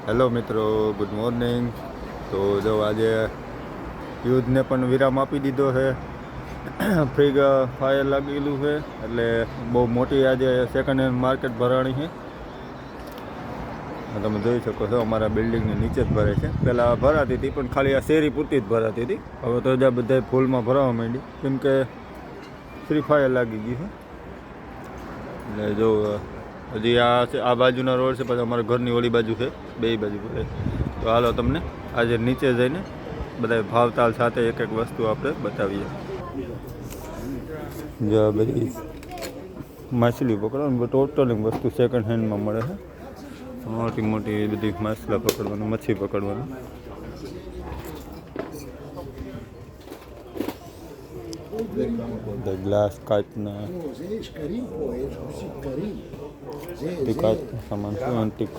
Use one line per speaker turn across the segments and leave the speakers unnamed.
Hello મિત્રો, good morning. તો જો આજે યુદ્ધને પણ વિરામ આપી દીધો છે. ફ્રી ફાયર લાગેલું છે એટલે બહુ મોટી આજે સેકન્ડ હેન્ડ માર્કેટ ભરાણી છે. તમે જોઈ શકો છો અમારા બિલ્ડિંગની નીચે જ ભરે છે. પહેલાં ભરાતી હતી પણ ખાલી આ શેરી પૂરતી જ ભરાતી હતી. હવે તો જ્યાં બધા ફૂલમાં ભરાવા માંડી કેમ કે ફ્રી ફાયર લાગી ગઈ છે. એટલે જો હજી આ બાજુના રોડ છે, પછી અમારા ઘરની ઓલી બાજુ છે, બે બાજુ ભરે. તો હાલો તમને આજે નીચે જઈને બધા ભાવતાલ સાથે એક એક વસ્તુ આપણે બતાવીએ. જો બધી માછલી પકડવાની ટોટલી વસ્તુ સેકન્ડ હેન્ડમાં મળે છે. મોટી મોટી બધી માછલા પકડવાનું, મચ્છી પકડવાનું. ગ્લાસ કાચના સામાન છે. એન્ટિક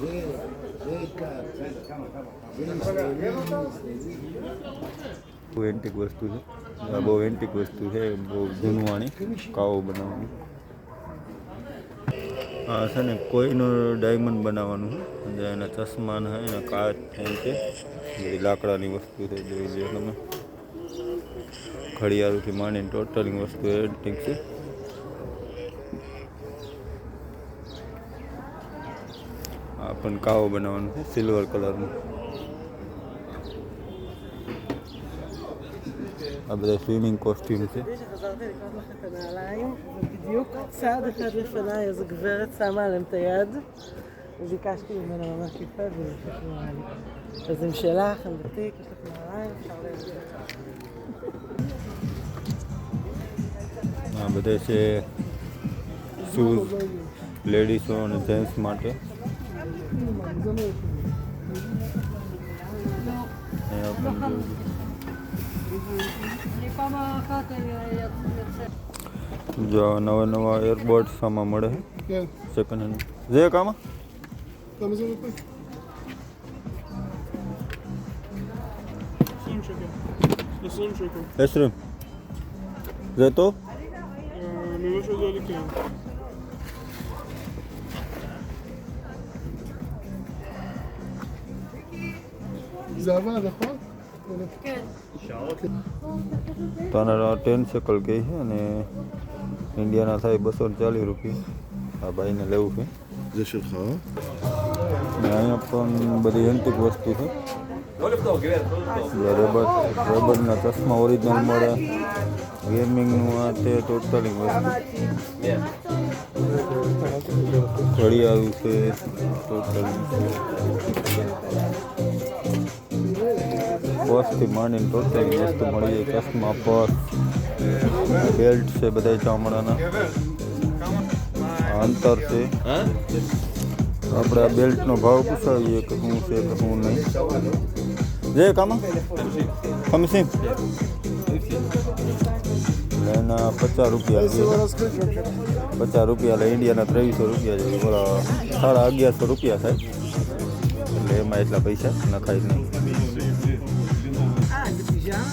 એન્ટિક વસ્તુ છે. બહુ એન્ટિક વસ્તુ છે, બહુ જૂનવાણી કાવો બનાવવાની. હા છે ને, કોઈનું ડાયમંડ બનાવવાનું છે. એના ચશ્મા છે, એના કાચ છે, બધી લાકડાની વસ્તુ છે. જોઈ લો તમે, ઘડિયાળથી માંડીને ટોટલી વસ્તુ એન્ટિક છે. આ પણ કાવો બનાવવાનું છે, સિલ્વર કલરનું. આ બધા સ્વિમિંગ કોસ્ટ્યુમ છે.
בדיוק צעד אחד לפניי, אז הגברת שמה עליהם את היד וביקשתי ממנה ממש יפה וזה נראה לי. אז עם שלך, עם בתיק, יש לך נעליים, אפשר
આ બધા છે શૂઝ લેડીઝો અને જેન્ટ્સ માટે. જો નવા નવા એરબડ્સ આમાં મળે છે સેકન્ડ હેન્ડ. જે કામાં
20 שקל.
એસરીમ જે તો
נראה שזה לי כן. זה עבד, נכון? כן.
તારા 10 શેકલ કહે છે અને ઇન્ડિયાના થાય 240 રૂપિયા. આ ભાઈને લેવું છે.
זה שלך?
અને અહીંયા પણ બધી એન્ટિક વસ્તુ છે. રબરના ચશ્મા ઓરિજિનલ મળે. ગેમિંગનું આ તે ટોટલી વસ્તુ. ઘડિયાળું છે ટોટલી. પર્સથી માંડીને ટોટલી વસ્તુ મળી જાય. ચશ્મા, પર્સ, બેલ્ટ છે બધા ચામડાના. અંતર છે. આપણે આ બેલ્ટનો ભાવ પૂછાવીએ કે શું છે કે શું નહીં. જે કામાં ખમસી એના 50 રૂપિયા છે. 50 રૂપિયા એટલે ઇન્ડિયાના 2300 રૂપિયા છે. બોલા 1150 રૂપિયા થાય. એટલે એમાં એટલા પૈસા નખાય નહીં.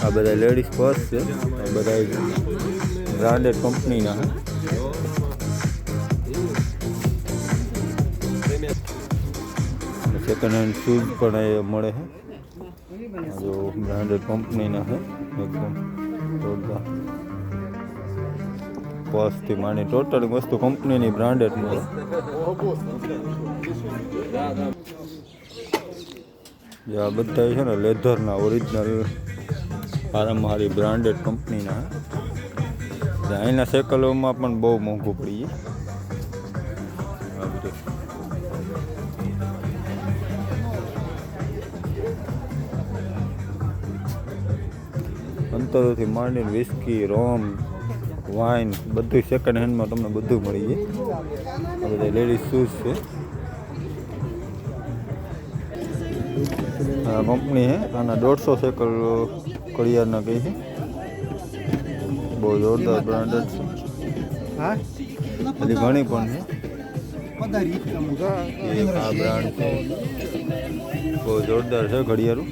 આ બધા લેડીઝ પર્સ છે. આ બધા બ્રાન્ડેડ કંપનીના છે. સેકન્ડ હેન્ડ શૂઝ પણ એ મળે છે. જો બ્રાન્ડેડ કંપનીના છે એકદમ જોરદાર. પર્સથી માંડી ટોટલી વસ્તુ કંપનીની બ્રાન્ડેડ મળે. જે આ બધા છે ને લેધરના ઓરિજિનલ સારામાં સારી બ્રાન્ડેડ કંપનીના. અહીંના સાયકલોમાં પણ બહુ મોંઘું પડી જાય. આ બધું અંતરોથી માંડીને વિસ્કી, રોમ, વાઇન બધું સેકન્ડ હેન્ડમાં તમને બધું મળી જાય. આ બધા લેડીઝ શૂઝ છે. આ કંપની છે. આના 150 શેકલ કડિયારના કહે છે. બહુ જોરદાર બ્રાન્ડેડ છે. બધી ઘણી પણ છે. આ બ્રાન્ડ છે, બહુ જોરદાર છે ઘડિયાળું.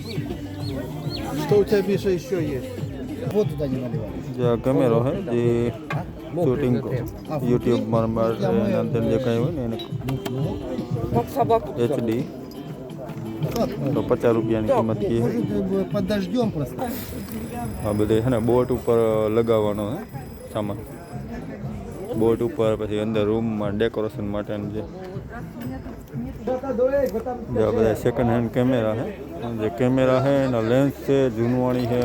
Что у тебя, Миша, еще есть? Вот туда не наливай.
જે કેમેરો છે જે શૂટિંગ યુટ્યુબમાં જે કાંઈ હોય ને એને HD તો 50 રૂપિયાની કિંમત કહે છે.
Может, подождем просто.
આ બધે છે ને બોટ ઉપર લગાવવાનો છે સામાન. બોટ ઉપર પછી અંદર રૂમમાં ડેકોરેશન માટેનું જે બધા સેકન્ડ હેન્ડ કેમેરા છે. જે કેમેરા છે એના લેન્સ છે, જૂનવાણી છે,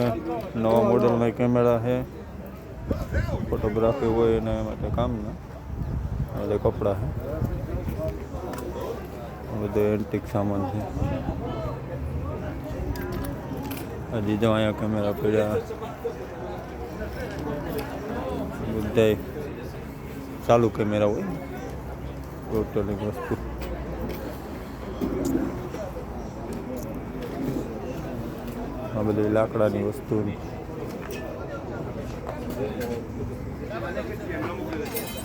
નવા મોડલના કેમેરા છે, ફોટોગ્રાફી હોય એના માટે કામના. આ બધા કપડાં છે, આ બધો એન્ટિક સામાન છે. હજી જો અહીંયા કેમેરા પડ્યા બધા ચાલુ કેમેરા હોય ટોટલી વસ્તુ. આ બધી લાકડાની વસ્તુ.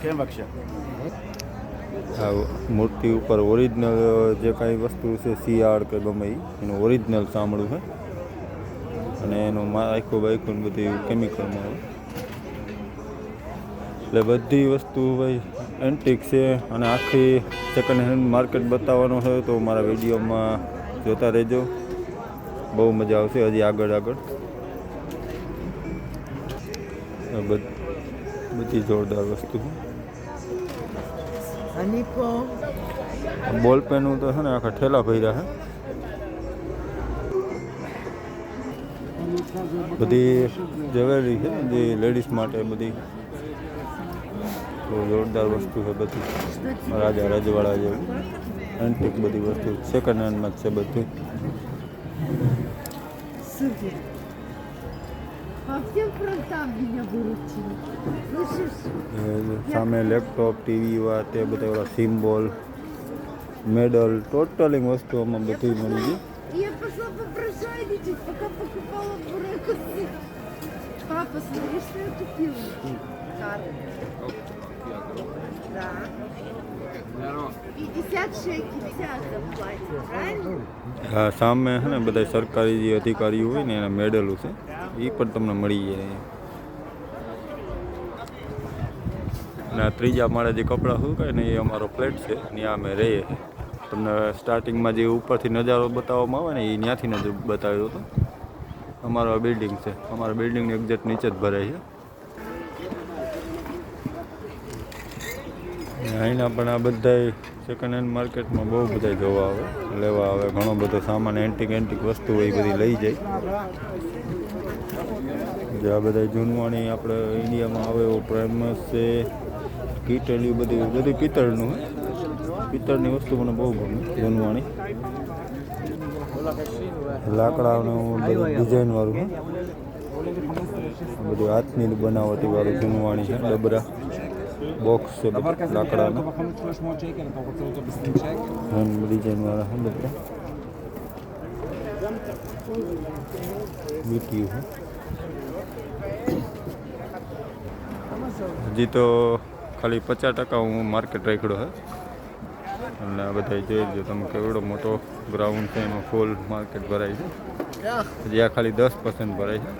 Кем вообще?
આ મૂર્તિ ઉપર ઓરિજિનલ જે કાંઈ વસ્તુ છે શિયાળ કે ગમે એ એનું ઓરિજિનલ ચામડું છે અને એનું આખું બાઈકું બધી કેમિકલમાં હોય. એટલે બધી વસ્તુ ભાઈ એન્ટિક છે અને આખી સેકન્ડ હેન્ડ માર્કેટ બતાવવાનું છે તો મારા વિડીયોમાં જોતા રહેજો. બહુ મજા આવશે હજી આગળ બધી જોરદાર વસ્તુ.
אני פה.
બોલ પેનું તો છે ને આખા ઠેલા ભર્યા છે. બધી જ્વેલરી છે જે લેડીઝ માટે બધી તો જોરદાર વસ્તુ છે બધી. રાજા રજવાડા જેવી એન્ટિક બધી વસ્તુ સેકન્ડ હેન્ડમાં જ છે બધી.
Супер.
По всем фронтам меня выручили. Слышишь?
સામે લેપટોપ, ટીવી વા તે બધા ઓલા સિમ્બોલ, મેડલ, ટોટલી વસ્તુઓમાં બધી મળી ગઈ.
Я пошла попрошайничать, пока покупала бурекусы. Папа, смотри, что я купила. Карту. Да. 50 шекелей, 50 заплатить, правильно?
હા સામે છે ને બધા સરકારી જે અધિકારીઓ હોય ને એના મેડલો છે એ પણ તમને મળી જાય. અને આ ત્રીજા માળે જે કપડાં સુકાય ને એ અમારો ફ્લેટ છે ત્યાં અમે રહીએ. તમને સ્ટાર્ટિંગમાં જે ઉપરથી નજારો બતાવવામાં આવે ને એ ત્યાંથી જ બતાવ્યો હતો. અમારો આ બિલ્ડિંગ છે, અમારા બિલ્ડિંગની એક્ઝેક્ટ નીચે જ ભરાય છે. અહીંના પણ આ બધા સેકન્ડ હેન્ડ માર્કેટમાં બહુ બધા જોવા આવે, લેવા આવે. ઘણો બધો સામાન એન્ટિક વસ્તુ હોય એ બધી લઈ જાય. જે આ બધા જૂનવાણી આપણે ઇન્ડિયામાં આવે એવો ફેમસ છે. કીટલી બધી પિત્તળનું હોય. પિત્તળની વસ્તુ મને બહુ ગમે. જૂનવાણી લાકડાનું બધું ડિઝાઇનવાળું છે. બધું હાથની બનાવટી વાળું જૂનવાણી છે. ડબરા બોક્સ છે બધા લાકડાના ડિઝાઇનવાળા છે બધા. બીટીયું છે. હજી તો ખાલી 50% હું માર્કેટ રાખ્યો છે. અને આ બધા જોઈ લો તમે કેવડો મોટો ગ્રાઉન્ડ છે એમાં ફૂલ માર્કેટ ભરાય છે. હજી આ ખાલી 10% ભરાય છે.